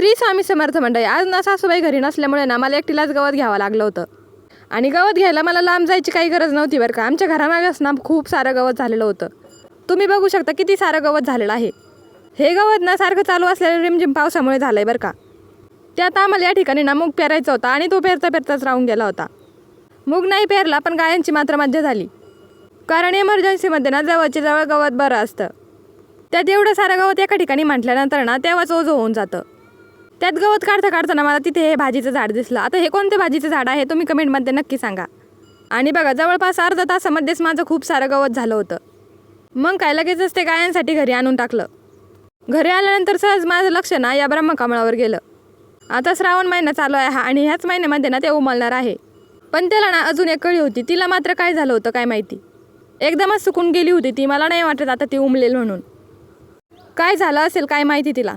श्री स्वामी समर्थ मंडळी, आज ना सासूबाई घरी नसल्यामुळे ना मला एकटीलाच गवत घ्यावं लागलं होतं. आणि गवत घ्यायला मला लांब जायची काही गरज नव्हती बरं का. आमच्या घरामागेच ना खूप सारं गवत झालेलं होतं. तुम्ही बघू शकता किती सारं गवत झालेलं आहे. हे गवत ना सारखं चालू असलेल्या रिमझिम पावसामुळे झालं आहे बरं का. त्यात आम्हाला या ठिकाणी ना मूग पेरायचा होता आणि तो पेरता पेरताच राहून गेला होता. मूग नाही पेरला, पण गायांची मात्र मज्जा झाली. कारण इमर्जन्सीमध्ये ना जवळच्या जवळ गवत बरं असतं. त्यात एवढं सारं गवत एका ठिकाणी म्हटल्यानंतर ना तेव्हाच ओझं होऊन जातं. त्यात गवत काढता काढताना मला तिथे हे भाजीचं झाड दिसलं. आता हे कोणते भाजीचं झाड आहे तुम्ही कमेंटमध्ये नक्की सांगा. आणि बघा, जवळपास अर्धा तासामध्येच माझं खूप सारं गवत झालं होतं. मग काय लगेचच ते गायांसाठी घरी आणून टाकलं. घरी आल्यानंतर सहज माझं लक्ष ना या ब्रह्मकमळावर गेलं. आता श्रावण महिना चालू आहे आणि ह्याच महिन्यामध्ये ना ते उमलणार आहे. पण त्याला ना अजून एक कळी होती. तिला मात्र काय झालं होतं काय माहिती. एकदमच सुकून गेली होती ती. मला नाही वाटत आता ती उमलेल म्हणून. काय झालं असेल काय माहिती तिला.